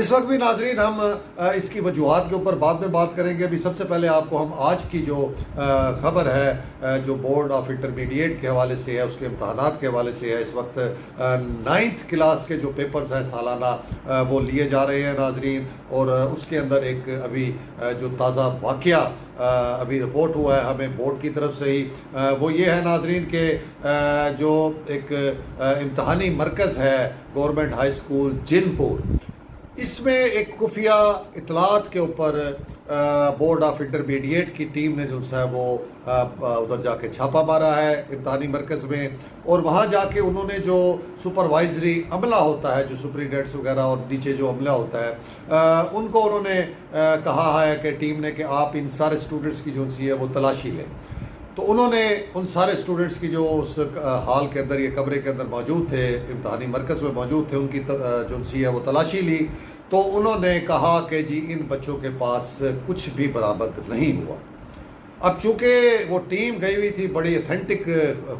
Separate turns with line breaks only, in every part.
اس وقت بھی ناظرین ہم اس کی وجوہات کے اوپر بعد میں بات کریں گے. ابھی سب سے پہلے آپ کو ہم آج کی جو خبر ہے جو بورڈ آف انٹرمیڈیٹ کے حوالے سے ہے، اس کے امتحانات کے حوالے سے ہے. اس وقت 9th کلاس کے جو پیپرز ہیں سالانہ وہ لیے جا رہے ہیں ناظرین، اور اس کے اندر ایک ابھی جو تازہ واقعہ ابھی رپورٹ ہوا ہے ہمیں بورڈ کی طرف سے ہی، وہ یہ ہے ناظرین کہ جو ایک امتحانی مرکز ہے گورنمنٹ ہائی اسکول جن پور، اس میں ایک خفیہ اطلاعات کے اوپر بورڈ آف انٹرمیڈیٹ کی ٹیم نے جو ہے وہ ادھر جا کے چھاپا مارا ہے امتحانی مرکز میں، اور وہاں جا کے انہوں نے جو سپروائزری عملہ ہوتا ہے، جو سپرنٹینڈنٹس وغیرہ اور نیچے جو عملہ ہوتا ہے، ان کو انہوں نے کہا ہے کہ ٹیم نے کہ آپ ان سارے اسٹوڈنٹس کی جو سی ہے وہ تلاشی لیں. تو انہوں نے ان سارے اسٹوڈنٹس کی جو اس ہال کے اندر، یہ کمرے کے اندر موجود تھے، امتحانی مرکز میں موجود تھے، ان کی جو سی ہے وہ تلاشی لی. تو انہوں نے کہا کہ جی ان بچوں کے پاس کچھ بھی برآمد نہیں ہوا. اب چونکہ وہ ٹیم گئی ہوئی تھی بڑی اتھینٹک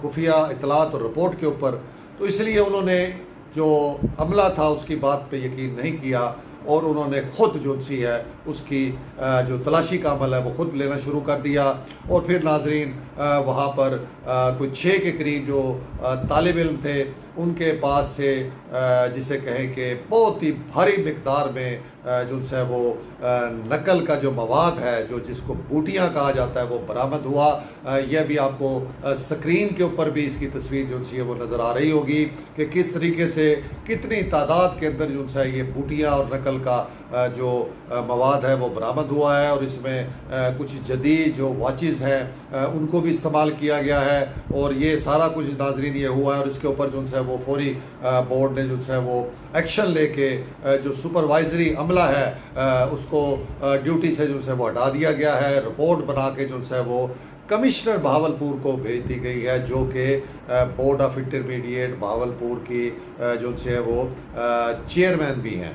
خفیہ اطلاعات اور رپورٹ کے اوپر، تو اس لیے انہوں نے جو عملہ تھا اس کی بات پہ یقین نہیں کیا، اور انہوں نے خود جو سی ہے اس کی جو تلاشی کا عمل ہے وہ خود لینا شروع کر دیا. اور پھر ناظرین وہاں پر کوئی 6 کے قریب جو طالب علم تھے، ان کے پاس سے جسے کہیں کہ بہت ہی بھاری مقدار میں جو ہے وہ نقل کا جو مواد ہے، جو جس کو بوٹیاں کہا جاتا ہے، وہ برآمد ہوا. یہ بھی آپ کو سکرین کے اوپر بھی اس کی تصویر جو ہے وہ نظر آ رہی ہوگی کہ کس طریقے سے کتنی تعداد کے اندر جو ہے یہ بوٹیاں اور نقل کا جو مواد ہے وہ برآمد ہوا ہے. اور اس میں کچھ جدید جو واچز ہیں ان کو بھی استعمال کیا گیا ہے، اور یہ سارا کچھ ناظرین یہ ہوا ہے. اور اس کے اوپر جو ہے وہ فوری بورڈ نے جو ہے وہ ایکشن لے کے جو سپروائزری عملہ ہے اس کو ڈیوٹی سے جو ہے وہ ہٹا دیا گیا ہے. رپورٹ بنا کے جو ہے وہ کمشنر بہاولپور کو بھیج دی گئی ہے، جو کہ بورڈ آف انٹرمیڈیٹ بہاولپور کی جو ہے وہ چیئرمین بھی ہیں.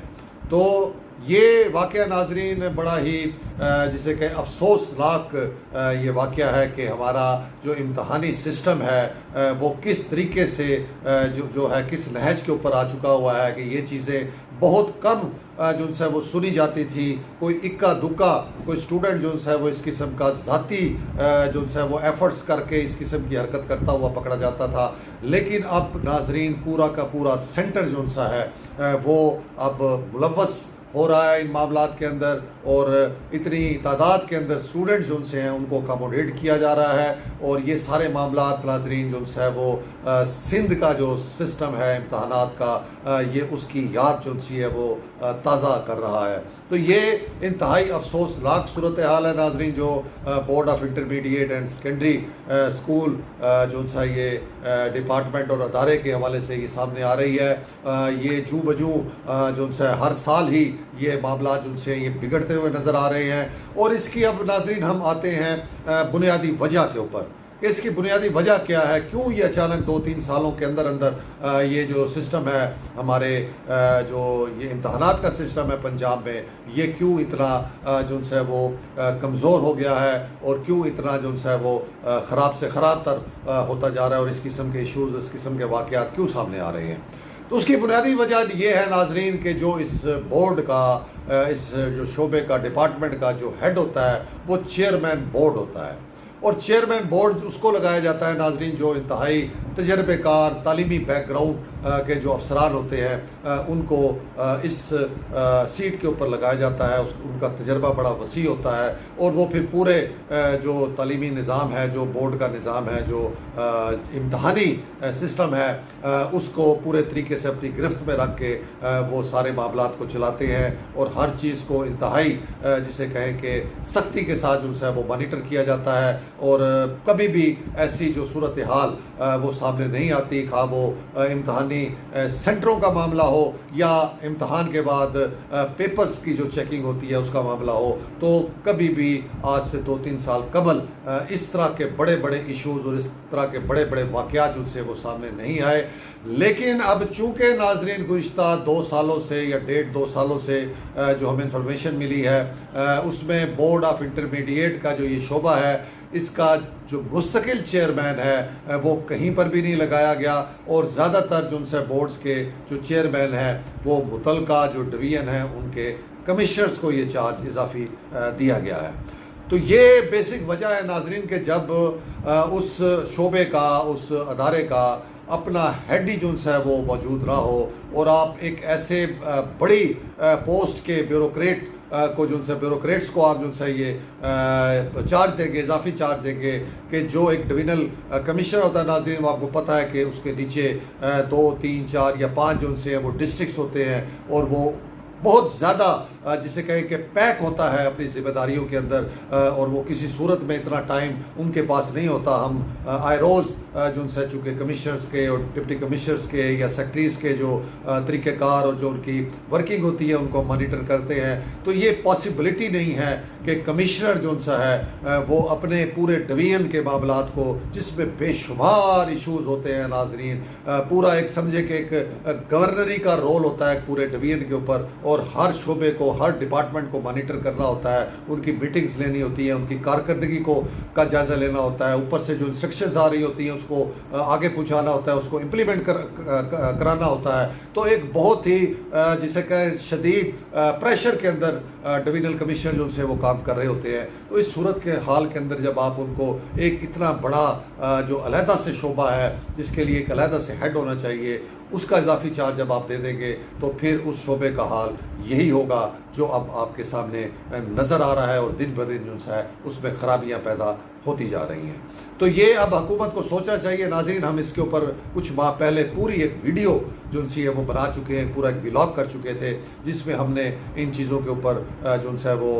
تو یہ واقعہ ناظرین بڑا ہی جسے کہ افسوسناک یہ واقعہ ہے کہ ہمارا جو امتحانی سسٹم ہے وہ کس طریقے سے جو ہے کس نہج کے اوپر آ چکا ہوا ہے کہ یہ چیزیں بہت کم جو ہے وہ سنی جاتی تھی. کوئی اکا دکا کوئی اسٹوڈنٹ جو ہے وہ اس قسم کا ذاتی جو ہے وہ ایفرٹس کر کے اس قسم کی حرکت کرتا ہوا پکڑا جاتا تھا. لیکن اب ناظرین پورا کا پورا سینٹر جو سا ہے وہ اب ملوث ہو رہا ہے ان معاملات کے اندر، اور اتنی تعداد کے اندر اسٹوڈنٹس جو سے ہیں ان کو اکاموڈیٹ کیا جا رہا ہے. اور یہ سارے معاملات ناظرین جو ہے وہ سندھ کا جو سسٹم ہے امتحانات کا، یہ اس کی یاد جو سی ہے وہ تازہ کر رہا ہے. تو یہ انتہائی افسوسناک صورتحال ہے ناظرین جو board of intermediate and secondary school جو ہے یہ ڈپارٹمنٹ اور ادارے کے حوالے سے یہ سامنے آ رہی ہے. یہ جو بجوں جو ہے ہر سال ہی یہ معاملات جو سے یہ بگڑتے ہوئے نظر آ رہے ہیں. اور اس کی اب ناظرین ہم آتے ہیں بنیادی وجہ کے اوپر. اس کی بنیادی وجہ کیا ہے، کیوں یہ اچانک 2-3 سالوں کے اندر یہ جو سسٹم ہے ہمارے جو یہ امتحانات کا سسٹم ہے پنجاب میں، یہ کیوں اتنا جو ہے وہ کمزور ہو گیا ہے، اور کیوں اتنا جو ہے وہ خراب سے خراب تر ہوتا جا رہا ہے، اور اس قسم کے ایشوز، اس قسم کے واقعات کیوں سامنے آ رہے ہیں. تو اس کی بنیادی وجہ یہ ہے ناظرین کہ جو اس بورڈ کا، اس جو شعبے کا، ڈپارٹمنٹ کا جو ہیڈ ہوتا ہے وہ چیئرمین بورڈ ہوتا ہے. اور چیئرمین بورڈ اس کو لگایا جاتا ہے ناظرین جو انتہائی تجربے کار تعلیمی بیک گراؤنڈ کے جو افسران ہوتے ہیں ان کو اس سیٹ کے اوپر لگایا جاتا ہے. ان کا تجربہ بڑا وسیع ہوتا ہے، اور وہ پھر پورے جو تعلیمی نظام ہے، جو بورڈ کا نظام ہے، جو امتحانی سسٹم ہے، اس کو پورے طریقے سے اپنی گرفت میں رکھ کے وہ سارے معاملات کو چلاتے ہیں، اور ہر چیز کو انتہائی جسے کہیں کہ سختی کے ساتھ جو ہے وہ مانیٹر کیا جاتا ہے. اور کبھی بھی ایسی جو صورتحال وہ سامنے نہیں آتی، خواہ وہ امتحانی سینٹروں کا معاملہ ہو یا امتحان کے بعد پیپرز کی جو چیکنگ ہوتی ہے اس کا معاملہ ہو. تو کبھی بھی آج سے 2-3 سال قبل اس طرح کے بڑے بڑے ایشوز اور اس طرح کے بڑے بڑے واقعات جو سے وہ سامنے نہیں آئے. لیکن اب چونکہ ناظرین گزشتہ 2 سالوں سے یا 1.5-2 سالوں سے جو ہمیں انفارمیشن ملی ہے، اس میں بورڈ آف انٹرمیڈیٹ کا جو یہ شعبہ ہے اس کا جو مستقل چیئرمین ہے وہ کہیں پر بھی نہیں لگایا گیا، اور زیادہ تر جو ان سے بورڈز کے جو چیئرمین ہیں وہ متعلقہ جو ڈویژن ہیں ان کے کمشنرز کو یہ چارج اضافی دیا گیا ہے۔ تو یہ بیسک وجہ ہے ناظرین کہ جب اس شعبے کا، اس ادارے کا اپنا ہیڈ ہی جو ہے وہ موجود نہ ہو، اور آپ ایک ایسے بڑی پوسٹ کے بیوروکریٹ کو جو سے بیوروکریٹس کو آپ جو ہے یہ چارج دیں گے، اضافی چارج دیں گے، کہ جو ایک ڈویژنل کمشنر ہوتا ہے ناظرین، وہ آپ کو پتہ ہے کہ اس کے نیچے 2 3 4 یا 5 جو سے وہ ڈسٹرکٹس ہوتے ہیں، اور وہ بہت زیادہ جسے کہیں کہ پیک ہوتا ہے اپنی ذمہ داریوں کے اندر، اور وہ کسی صورت میں اتنا ٹائم ان کے پاس نہیں ہوتا۔ ہم آئے روز جو ان سے چونکہ کمشنرز کے اور ڈپٹی کمشنرز کے یا سیکٹریز کے جو طریقہ کار اور جو ان کی ورکنگ ہوتی ہے ان کو مانیٹر کرتے ہیں، تو یہ پاسبلٹی نہیں ہے کہ کمشنر جو ان سے ہے وہ اپنے پورے ڈویژن کے معاملات کو، جس میں بے شمار ایشوز ہوتے ہیں ناظرین، پورا ایک سمجھے کہ ایک گورنری کا رول ہوتا ہے پورے ڈویژن کے اوپر، اور ہر شعبے کو، ہر ڈپارٹمنٹ کو مانیٹر کرنا ہوتا ہے، ان کی میٹنگز لینی ہوتی ہیں، ان کی کارکردگی کا جائزہ لینا ہوتا ہے، اوپر سے جو انسٹرکشنز آ رہی ہوتی ہیں اس کو آگے پہنچانا ہوتا ہے، اس کو امپلیمنٹ کرانا ہوتا ہے۔ تو ایک بہت ہی جسے کہ شدید پریشر کے اندر ڈویژنل کمشنر جو ان سے وہ کام کر رہے ہوتے ہیں۔ تو اس صورت کے حال کے اندر جب آپ ان کو ایک اتنا بڑا جو علیحدہ سے شعبہ ہے جس کے لیے ایک علیحدہ سے ہیڈ ہونا چاہیے، اس کا اضافی چارج جب آپ دے دیں گے تو پھر اس شعبے کا حال یہی ہوگا جو اب آپ کے سامنے نظر آ رہا ہے، اور دن بدن جو ہے اس میں خرابیاں پیدا ہوتی جا رہی ہیں۔ تو یہ اب حکومت کو سوچنا چاہیے ناظرین۔ ہم اس کے اوپر کچھ ماہ پہلے پوری ایک ویڈیو جو ان سے وہ بنا چکے ہیں، پورا ایک ولاگ کر چکے تھے، جس میں ہم نے ان چیزوں کے اوپر جو ان سے وہ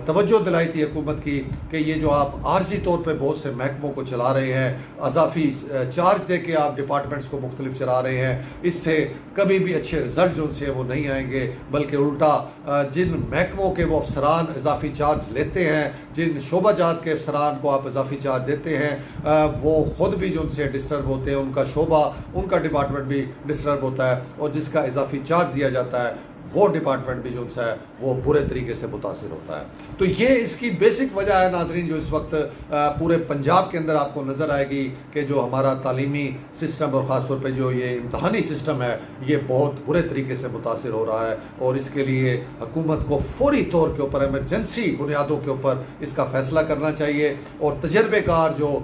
توجہ دلائی تھی حکومت کی کہ یہ جو آپ عارضی طور پہ بہت سے محکموں کو چلا رہے ہیں، اضافی چارج دے کے آپ ڈپارٹمنٹس کو مختلف چلا رہے ہیں، اس سے کبھی بھی اچھے رزلٹ جو ان سے وہ نہیں آئیں گے، بلکہ الٹا جن محکموں کے وہ افسران اضافی چارج لیتے ہیں، جن شعبہ جات کے افسران کو آپ اضافی چارج دیتے ہیں، وہ خود بھی جو ان سے ڈسٹرب ہوتے ہیں، ان کا شعبہ، ان کا ڈپارٹمنٹ بھی ڈسٹرب ہوتا ہے، اور جس کا اضافی چارج دیا جاتا ہے وہ ڈپارٹمنٹ بھی جو ان سے ہے وہ برے طریقے سے متاثر ہوتا ہے۔ تو یہ اس کی بیسک وجہ ہے ناظرین، جو اس وقت پورے پنجاب کے اندر آپ کو نظر آئے گی کہ جو ہمارا تعلیمی سسٹم اور خاص طور پہ جو یہ امتحانی سسٹم ہے یہ بہت برے طریقے سے متاثر ہو رہا ہے، اور اس کے لیے حکومت کو فوری طور کے اوپر ایمرجنسی بنیادوں کے اوپر اس کا فیصلہ کرنا چاہیے، اور تجربے کار جو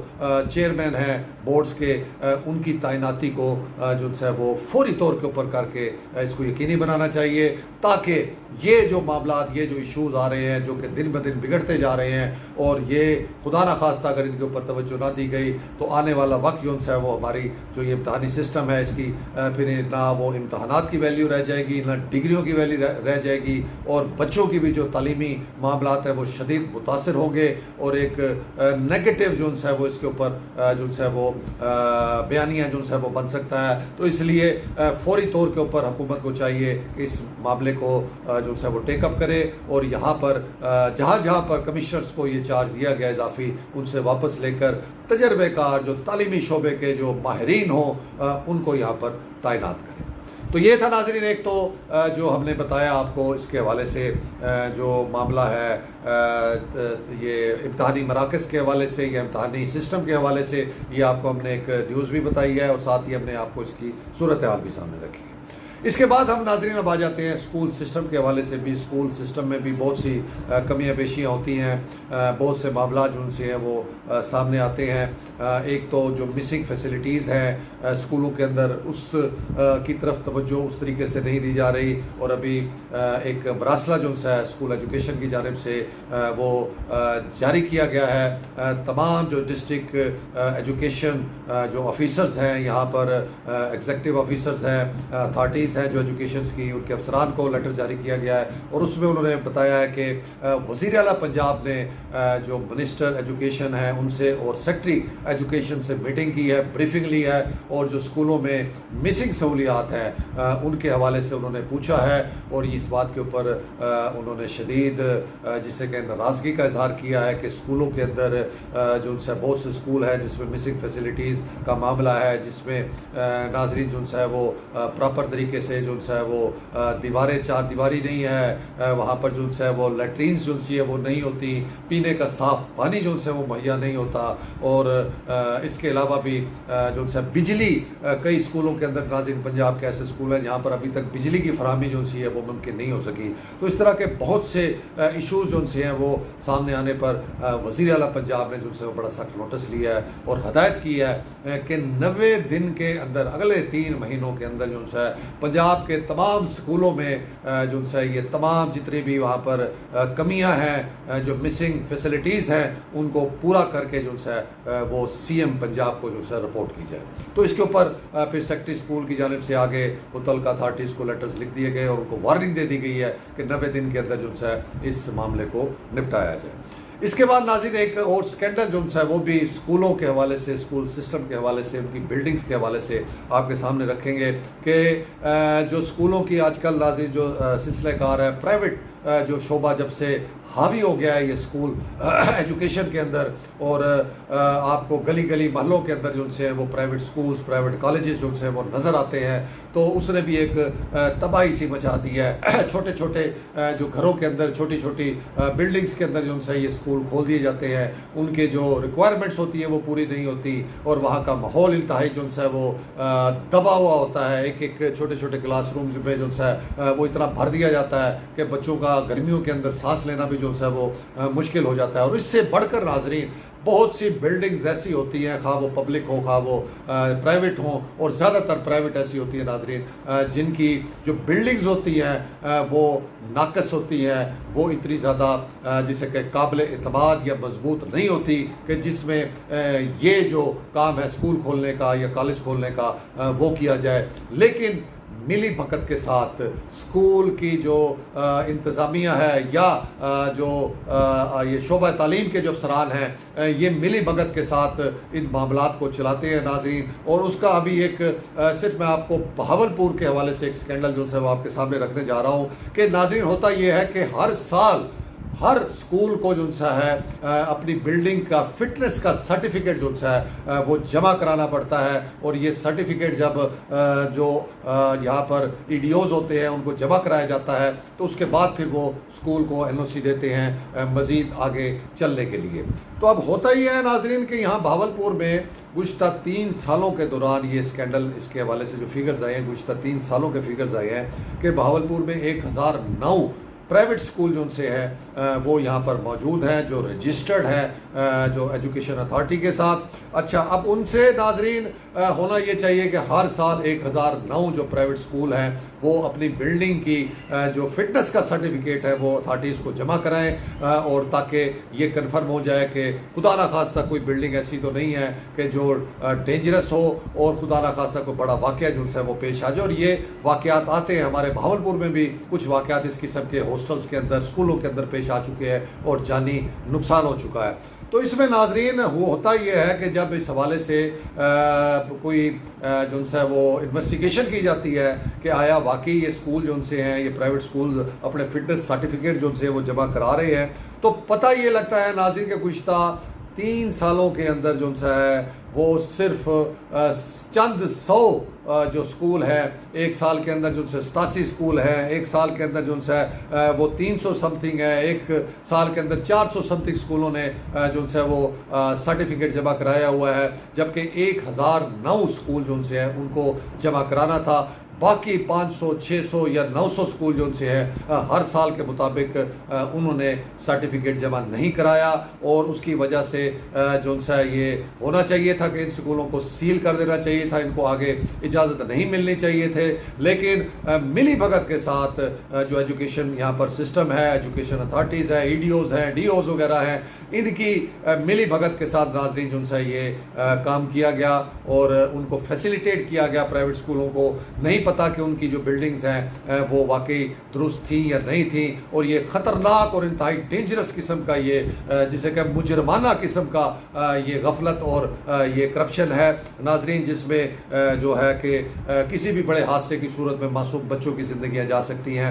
چیئرمین ہیں بورڈز کے، ان کی تعیناتی کو جو ہے وہ فوری طور کے اوپر کر کے اس کو یقینی بنانا چاہیے، تاکہ یہ جو معاملات، یہ جو ایشوز آ رہے ہیں جو کہ دن بدن بگڑتے جا رہے ہیں، اور یہ خدا نخواستہ اگر ان کے اوپر توجہ نہ دی گئی تو آنے والا وقت جو ہے وہ ہماری جو یہ امتحانی سسٹم ہے اس کی پھر نہ وہ امتحانات کی ویلیو رہ جائے گی، نہ ڈگریوں کی ویلیو رہ جائے گی، اور بچوں کی بھی جو تعلیمی معاملات ہیں وہ شدید متاثر ہوں گے، اور ایک نیگیٹو جو ہے وہ اس کے اوپر جو ہے وہ بیانیہ جو ہے وہ بن سکتا ہے۔ تو اس لیے فوری طور کے اوپر حکومت کو چاہیے کہ اس معاملے کو جو ہے وہ ٹیک اپ کرے، اور یہاں پر جہاں پر کمشنرز کو یہ چارج دیا گیا اضافی، ان سے واپس لے کر تجربے کار جو تعلیمی شعبے کے جو ماہرین ہوں ان کو یہاں پر تعینات کریں۔ تو یہ تھا ناظرین ایک تو جو ہم نے بتایا آپ کو اس کے حوالے سے جو معاملہ ہے یہ امتحانی مراکز کے حوالے سے یا امتحانی سسٹم کے حوالے سے، یہ آپ کو ہم نے ایک نیوز بھی بتائی ہے، اور ساتھ ہی ہم نے آپ کو اس کی صورتحال بھی سامنے رکھی ہے۔ اس کے بعد ہم ناظرین اب آ جاتے ہیں اسکول سسٹم کے حوالے سے بھی۔ اسکول سسٹم میں بھی بہت سی کمیاں بیشیاں ہوتی ہیں، بہت سے معاملات جو ان سے ہیں وہ سامنے آتے ہیں۔ ایک تو جو مسنگ فیسلٹیز ہیں اسکولوں کے اندر، اس کی طرف توجہ اس طریقے سے نہیں دی جا رہی، اور ابھی ایک مراسلہ جو ہے اسکول ایجوکیشن کی جانب سے وہ جاری کیا گیا ہے۔ تمام جو ڈسٹرکٹ ایجوکیشن جو آفیسرز ہیں، یہاں پر ایگزیکٹو آفیسرز ہیں، اتھارٹیز ہیں جو ایجوکیشنز کی، ان کے افسران کو لیٹر جاری کیا گیا ہے، اور اس میں انہوں نے بتایا ہے کہ وزیر اعلیٰ پنجاب نے جو منسٹر ایجوکیشن ہیں ان سے اور سیکٹری ایجوکیشن سے میٹنگ کی ہے، بریفنگ لی ہے، اور جو اسکولوں میں مسنگ سہولیات ہیں ان کے حوالے سے انہوں نے پوچھا ہے، اور اس بات کے اوپر انہوں نے شدید جسے کہ ناراضگی کا اظہار کیا ہے کہ اسکولوں کے اندر جو ان سے بہت سے اسکول ہیں جس میں مسنگ فیسلٹیز کا معاملہ ہے، جس میں ناظرین جو ان سے وہ پراپر طریقے طریقے سے جو ہے وہ دیواریں چار دیواری نہیں ہے، وہاں پر جو ہے وہ لیٹرینز جو ہے وہ نہیں ہوتی، پینے کا صاف پانی جو ہے وہ مہیا نہیں ہوتا، اور اس کے علاوہ بھی جو ہے بجلی کئی اسکولوں کے اندر، ناظرین پنجاب کے ایسے اسکول ہیں جہاں پر ابھی تک بجلی کی فراہمی جو ہے وہ ممکن نہیں ہو سکی۔ تو اس طرح کے بہت سے ایشوز جو ہیں وہ سامنے آنے پر وزیر اعلیٰ پنجاب نے جو ہے وہ بڑا سخت نوٹس لیا ہے اور ہدایت کی ہے کہ 90 دن کے اندر، اگلے 3 مہینوں کے اندر جو ہے پنجاب کے تمام اسکولوں میں جو ہے یہ تمام جتنی بھی وہاں پر کمیاں ہیں، جو مسنگ فیسلٹیز ہیں، ان کو پورا کر کے جو ہے وہ سی ایم پنجاب کو جو ہے رپورٹ کی جائے۔ تو اس کے اوپر پھر سیکٹری اسکول کی جانب سے آگے متعلقہ اتھارٹیز کو لیٹرز لکھ دیے گئے اور ان کو وارننگ دے دی گئی ہے کہ 90 دن کے اندر جو ہے اس معاملے کو نپٹایا جائے۔ اس کے بعد ناظرین ایک اور سکینڈل جو ہے وہ بھی اسکولوں کے حوالے سے، اسکول سسٹم کے حوالے سے، ان کی بلڈنگز کے حوالے سے آپ کے سامنے رکھیں گے کہ جو اسکولوں کی آج کل ناظرین جو سلسلہ کار ہے، پرائیویٹ جو شعبہ جب سے حاوی ہو گیا ہے یہ اسکول ایجوکیشن کے اندر، اور آپ کو گلی گلی محلوں کے اندر جو سے وہ پرائیویٹ اسکولز، پرائیویٹ کالجز جو سے وہ نظر آتے ہیں، تو اس نے بھی ایک تباہی سی مچا دی ہے۔ چھوٹے چھوٹے جو گھروں کے اندر، چھوٹی چھوٹی بلڈنگز کے اندر جو سے یہ اسکول کھول دیے جاتے ہیں، ان کے جو ریکوائرمنٹس ہوتی ہیں وہ پوری نہیں ہوتی، اور وہاں کا ماحول انتہائی جو ہے وہ دبا ہوا ہوتا ہے۔ ایک چھوٹے چھوٹے کلاس رومز میں جو ہے وہ اتنا بھر دیا جاتا ہے کہ بچوں کا گرمیوں کے اندر سانس لینا بھی جو ہے وہ مشکل ہو جاتا ہے۔ اور اس سے بڑھ کر ناظرین بہت سی بلڈنگز ایسی ہوتی ہیں، خواہ وہ پبلک ہو خواہ وہ پرائیویٹ ہوں، اور زیادہ تر پرائیویٹ ایسی ہوتی ہیں ناظرین جن کی جو بلڈنگز ہوتی ہیں وہ ناقص ہوتی ہیں، وہ اتنی زیادہ جسے کہ قابل اعتماد یا مضبوط نہیں ہوتی کہ جس میں یہ جو کام ہے اسکول کھولنے کا یا کالج کھولنے کا وہ کیا جائے۔ لیکن ملی بھگت کے ساتھ اسکول کی جو انتظامیہ ہے یا جو یہ شعبہ تعلیم کے جو افسران ہیں، یہ ملی بھگت کے ساتھ ان معاملات کو چلاتے ہیں ناظرین۔ اور اس کا ابھی ایک صرف میں آپ کو بہاولپور کے حوالے سے ایک سکینڈل جو ہے وہ آپ کے سامنے رکھنے جا رہا ہوں کہ ناظرین ہوتا یہ ہے کہ ہر سال ہر اسکول کو جو ہے اپنی بلڈنگ کا فٹنس کا سرٹیفکیٹ جو ہے وہ جمع کرانا پڑتا ہے، اور یہ سرٹیفکیٹ جب جو یہاں پر ای ڈی اوز ہوتے ہیں ان کو جمع کرایا جاتا ہے تو اس کے بعد پھر وہ اسکول کو این او سی دیتے ہیں مزید آگے چلنے کے لیے۔ تو اب ہوتا یہ ہے ناظرین کہ یہاں بہاولپور میں گزشتہ 3 سالوں کے دوران یہ اسکینڈل، اس کے حوالے سے جو فگرز آئے ہیں، گزشتہ 3 سالوں کے فگرز آئے ہیں کہ بہاولپور میں 1009 پرائیویٹ اسکول جو ان سے ہے وہ یہاں پر موجود ہیں، جو رجسٹرڈ ہیں جو ایجوکیشن اتھارٹی کے ساتھ۔ اچھا، اب ان سے ناظرین ہونا یہ چاہیے کہ ہر سال 1009 جو پرائیویٹ اسکول ہیں وہ اپنی بلڈنگ کی جو فٹنس کا سرٹیفکیٹ ہے وہ اتھارٹیز کو جمع کرائیں، اور تاکہ یہ کنفرم ہو جائے کہ خدا نخواستہ کوئی بلڈنگ ایسی تو نہیں ہے کہ جو ڈینجرس ہو، اور خدا نخواستہ کوئی بڑا واقعہ جو سے وہ پیش آ جائے۔ اور یہ واقعات آتے ہیں، ہمارے بہاولپور میں بھی کچھ واقعات اس قسم کے ہاسٹلس کے اندر، اسکولوں کے اندر پیش آ چکے ہیں اور جانی نقصان ہو چکا ہے۔ تو اس میں ناظرین ہوتا یہ ہے کہ جب اس حوالے سے کوئی جو ہے وہ انویسٹیگیشن کی جاتی ہے کہ آیا واقعی یہ اسکول جو سے ہیں، یہ پرائیویٹ اسکول اپنے فٹنس سرٹیفکیٹ جو سے وہ جمع کرا رہے ہیں، تو پتہ یہ لگتا ہے ناظرین کہ گزشتہ 3 سالوں کے اندر جو ہے وہ صرف چند 100 جو اسکول ہے، ایک سال کے اندر جو 87 اسکول ہیں، ایک سال کے اندر جو ہے وہ 300 سم تھنگ ہے، ایک سال کے اندر 400 سم تھنگ اسکولوں نے جو ہے وہ سرٹیفکیٹ جمع کرایا ہوا ہے، جبکہ 1009 اسکول جو سے ہیں ان کو جمع کرانا تھا۔ باقی 500 600 یا 900 اسکول جو ان سے ہیں ہر سال کے مطابق انہوں نے سرٹیفکیٹ جمع نہیں کرایا، اور اس کی وجہ سے جو ان سے یہ ہونا چاہیے تھا کہ ان اسکولوں کو سیل کر دینا چاہیے تھا، ان کو آگے اجازت نہیں ملنی چاہیے تھے۔ لیکن ملی بھگت کے ساتھ جو ایجوکیشن یہاں پر سسٹم ہے، ایجوکیشن اتھارٹیز ہے، ای ڈی اوز ہیں، ڈی اوز وغیرہ ہیں، ان کی ملی بھگت کے ساتھ ناظرین جو سے یہ کام کیا گیا اور ان کو فیسیلیٹیٹ کیا گیا۔ پرائیویٹ اسکولوں کو نہیں پتا کہ ان کی جو بلڈنگز ہیں وہ واقعی درست تھیں یا نہیں تھیں، اور یہ خطرناک اور انتہائی ڈینجرس قسم کا یہ جسے کہ مجرمانہ قسم کا یہ غفلت اور یہ کرپشن ہے ناظرین، جس میں جو ہے کہ کسی بھی بڑے حادثے کی صورت میں معصوم بچوں کی زندگیاں جا سکتی ہیں۔